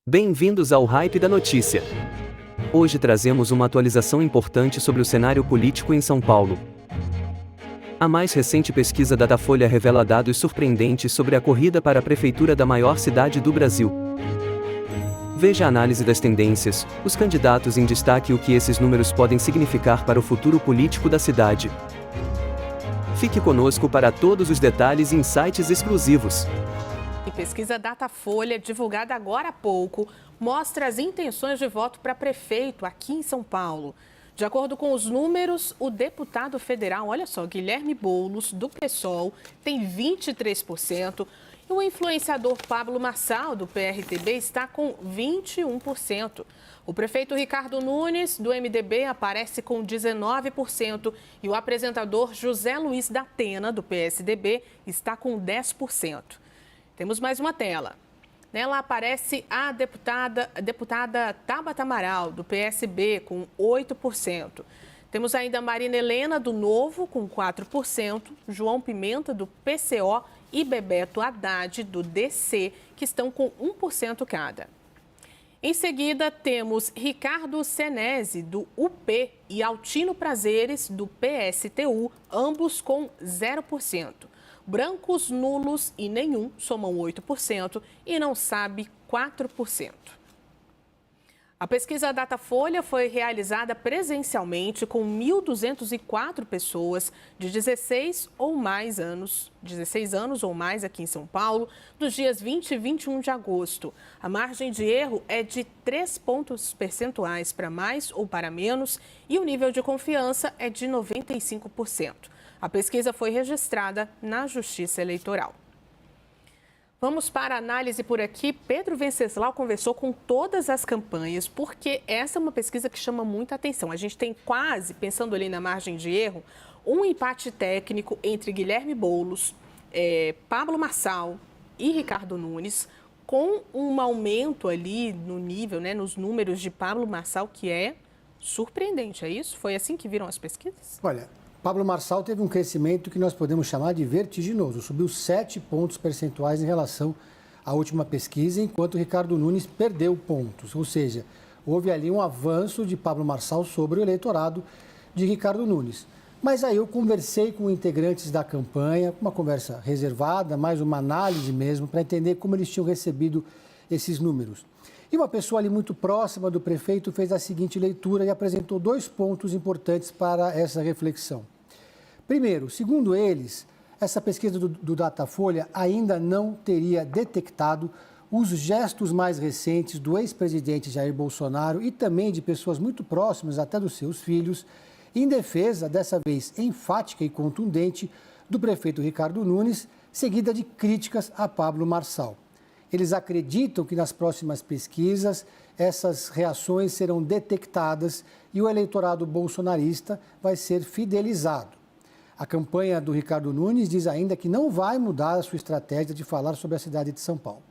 Bem-vindos ao Hype da Notícia. Hoje trazemos uma atualização importante sobre o cenário político em São Paulo. A mais recente pesquisa da Datafolha revela dados surpreendentes sobre a corrida para a prefeitura da maior cidade do Brasil. Veja a análise das tendências, os candidatos em destaque e o que esses números podem significar para o futuro político da cidade. Fique conosco para todos os detalhes e insights exclusivos. A pesquisa Datafolha, divulgada agora há pouco, mostra as intenções de voto para prefeito aqui em São Paulo. De acordo com os números, o deputado federal, olha só, Guilherme Boulos, do PSOL, tem 23%, e o influenciador Pablo Marçal, do PRTB, está com 21%. O prefeito Ricardo Nunes, do MDB, aparece com 19% e o apresentador José Luiz da Atena, do PSDB, está com 10%. Temos mais uma tela. Nela aparece a deputada Tabata Amaral, do PSB, com 8%. Temos ainda Marina Helena, do Novo, com 4%, João Pimenta, do PCO e Bebeto Haddad, do DC, que estão com 1% cada. Em seguida, temos Ricardo Senesi, do UP, e Altino Prazeres, do PSTU, ambos com 0%. Brancos, nulos e nenhum somam 8% e não sabe 4%. A pesquisa Datafolha foi realizada presencialmente com 1.204 pessoas de 16 anos ou mais aqui em São Paulo, dos dias 20 e 21 de agosto. A margem de erro é de 3 pontos percentuais para mais ou para menos e o nível de confiança é de 95%. A pesquisa foi registrada na Justiça Eleitoral. Vamos para a análise por aqui. Pedro Venceslau conversou com todas as campanhas, porque essa é uma pesquisa que chama muita atenção. A gente tem quase, pensando ali na margem de erro, um empate técnico entre Guilherme Boulos, Pablo Marçal e Ricardo Nunes, com um aumento ali no nível, nos números de Pablo Marçal, que é surpreendente, é isso? Foi assim que viram as pesquisas? Olha, Pablo Marçal teve um crescimento que nós podemos chamar de vertiginoso, subiu 7 pontos percentuais em relação à última pesquisa, enquanto Ricardo Nunes perdeu pontos, ou seja, houve ali um avanço de Pablo Marçal sobre o eleitorado de Ricardo Nunes. Mas aí eu conversei com integrantes da campanha, uma conversa reservada, mais uma análise mesmo, para entender como eles tinham recebido esses números. E uma pessoa ali muito próxima do prefeito fez a seguinte leitura e apresentou 2 pontos importantes para essa reflexão. Primeiro, segundo eles, essa pesquisa do Datafolha ainda não teria detectado os gestos mais recentes do ex-presidente Jair Bolsonaro e também de pessoas muito próximas, até dos seus filhos, em defesa, dessa vez enfática e contundente, do prefeito Ricardo Nunes, seguida de críticas a Pablo Marçal. Eles acreditam que nas próximas pesquisas essas reações serão detectadas e o eleitorado bolsonarista vai ser fidelizado. A campanha do Ricardo Nunes diz ainda que não vai mudar a sua estratégia de falar sobre a cidade de São Paulo.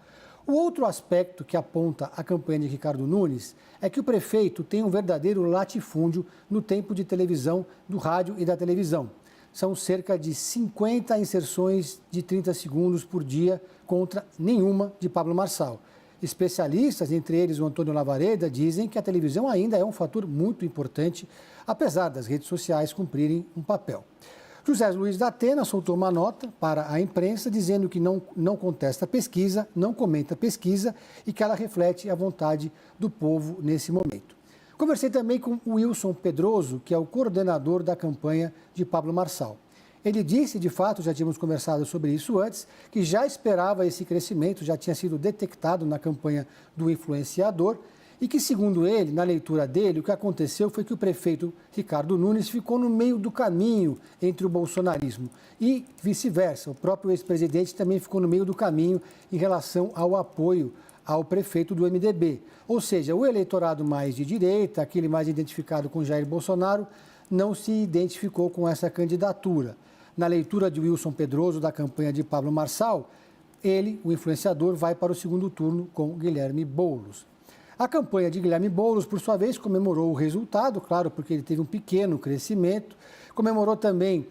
O outro aspecto que aponta a campanha de Ricardo Nunes é que o prefeito tem um verdadeiro latifúndio no tempo de televisão, do rádio e da televisão. São cerca de 50 inserções de 30 segundos por dia contra nenhuma de Pablo Marçal. Especialistas, entre eles o Antônio Lavareda, dizem que a televisão ainda é um fator muito importante, apesar das redes sociais cumprirem um papel. José Luiz da Atena soltou uma nota para a imprensa dizendo que não contesta a pesquisa, não comenta a pesquisa e que ela reflete a vontade do povo nesse momento. Conversei também com o Wilson Pedroso, que é o coordenador da campanha de Pablo Marçal. Ele disse, de fato, já tínhamos conversado sobre isso antes, que já esperava esse crescimento, já tinha sido detectado na campanha do influenciador e que, segundo ele, na leitura dele, o que aconteceu foi que o prefeito Ricardo Nunes ficou no meio do caminho entre o bolsonarismo e vice-versa. O próprio ex-presidente também ficou no meio do caminho em relação ao apoio ao prefeito do MDB. Ou seja, o eleitorado mais de direita, aquele mais identificado com Jair Bolsonaro, não se identificou com essa candidatura. Na leitura de Wilson Pedroso, da campanha de Pablo Marçal, ele, o influenciador, vai para o segundo turno com Guilherme Boulos. A campanha de Guilherme Boulos, por sua vez, comemorou o resultado, claro, porque ele teve um pequeno crescimento, comemorou também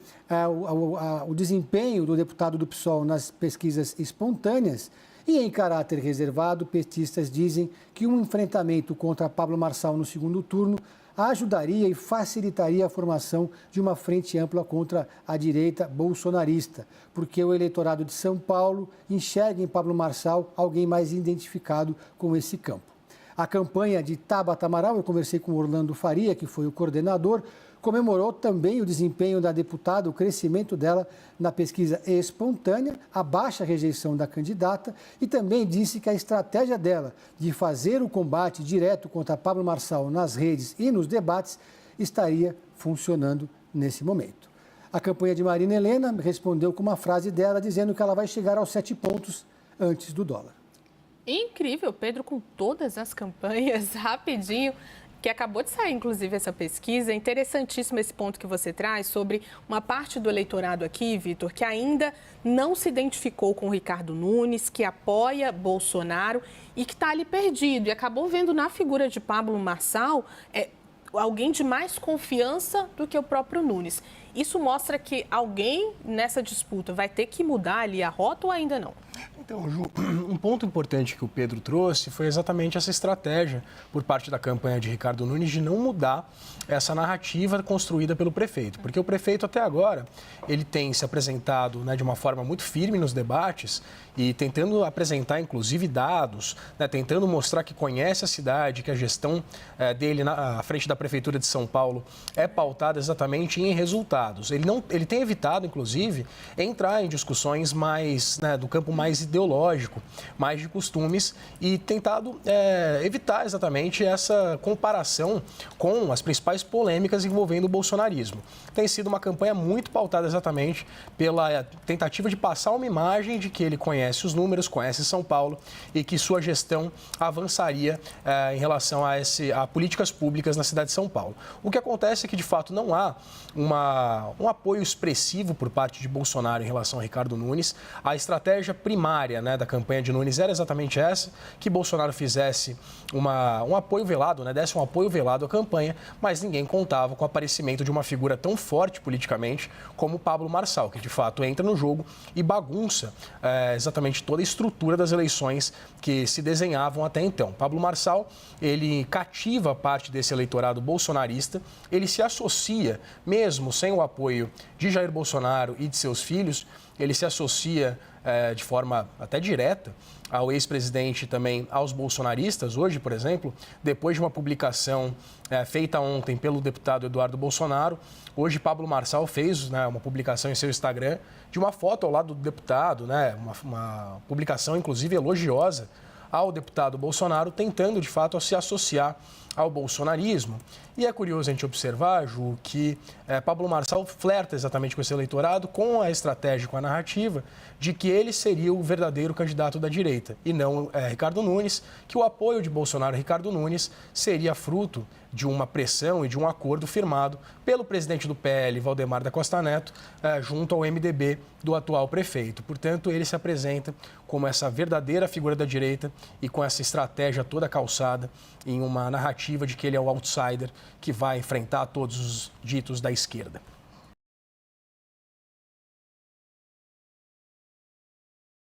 o desempenho do deputado do PSOL nas pesquisas espontâneas E em caráter reservado, petistas dizem que um enfrentamento contra Pablo Marçal no segundo turno ajudaria e facilitaria a formação de uma frente ampla contra a direita bolsonarista, porque o eleitorado de São Paulo enxerga em Pablo Marçal alguém mais identificado com esse campo. A campanha de Tabata Amaral, eu conversei com Orlando Faria, que foi o coordenador, comemorou também o desempenho da deputada, o crescimento dela na pesquisa espontânea, a baixa rejeição da candidata e também disse que a estratégia dela de fazer o combate direto contra Pablo Marçal nas redes e nos debates estaria funcionando nesse momento. A campanha de Marina Helena respondeu com uma frase dela dizendo que ela vai chegar aos 7 pontos antes do dólar. Incrível, Pedro, com todas as campanhas, rapidinho, que acabou de sair, inclusive, essa pesquisa. É interessantíssimo esse ponto que você traz sobre uma parte do eleitorado aqui, Vitor, que ainda não se identificou com o Ricardo Nunes, que apoia Bolsonaro e que está ali perdido. E acabou vendo na figura de Pablo Marçal alguém de mais confiança do que o próprio Nunes. Isso mostra que alguém nessa disputa vai ter que mudar ali a rota ou ainda não? Então, Ju, um ponto importante que o Pedro trouxe foi exatamente essa estratégia por parte da campanha de Ricardo Nunes de não mudar essa narrativa construída pelo prefeito. Porque o prefeito, até agora, ele tem se apresentado, né, de uma forma muito firme nos debates e tentando apresentar, inclusive, dados, né, tentando mostrar que conhece a cidade, que a gestão dele à frente da Prefeitura de São Paulo é pautada exatamente em resultados. Ele tem evitado, inclusive, entrar em discussões mais, né, do campo mais ideológico, mais de costumes e tentado evitar exatamente essa comparação com as principais polêmicas envolvendo o bolsonarismo. Tem sido uma campanha muito pautada exatamente pela tentativa de passar uma imagem de que ele conhece os números, conhece São Paulo e que sua gestão avançaria em relação a políticas públicas na cidade de São Paulo. O que acontece é que, de fato, não há um apoio expressivo por parte de Bolsonaro em relação a Ricardo Nunes. A estratégia primária, né, da campanha de Nunes era exatamente essa, que Bolsonaro fizesse um apoio velado, né, desse um apoio velado à campanha, mas ninguém contava com o aparecimento de uma figura tão forte politicamente como Pablo Marçal, que de fato entra no jogo e bagunça exatamente toda a estrutura das eleições que se desenhavam até então. Pablo Marçal, ele cativa parte desse eleitorado bolsonarista, ele se associa, mesmo sem o apoio de Jair Bolsonaro e de seus filhos, ele se associa de forma até direta ao ex-presidente também aos bolsonaristas. Hoje, por exemplo, depois de uma publicação feita ontem pelo deputado Eduardo Bolsonaro, hoje Pablo Marçal fez, né, uma publicação em seu Instagram de uma foto ao lado do deputado, né, uma publicação inclusive elogiosa ao deputado Bolsonaro, tentando de fato se associar ao bolsonarismo. E é curioso a gente observar, Ju, que Pablo Marçal flerta exatamente com esse eleitorado com a estratégia, com a narrativa de que ele seria o verdadeiro candidato da direita e não Ricardo Nunes, que o apoio de Bolsonaro a Ricardo Nunes seria fruto de uma pressão e de um acordo firmado pelo presidente do PL, Valdemar da Costa Neto, junto ao MDB do atual prefeito. Portanto, ele se apresenta como essa verdadeira figura da direita e com essa estratégia toda calçada em uma narrativa de que ele é o outsider que vai enfrentar todos os ditos da esquerda.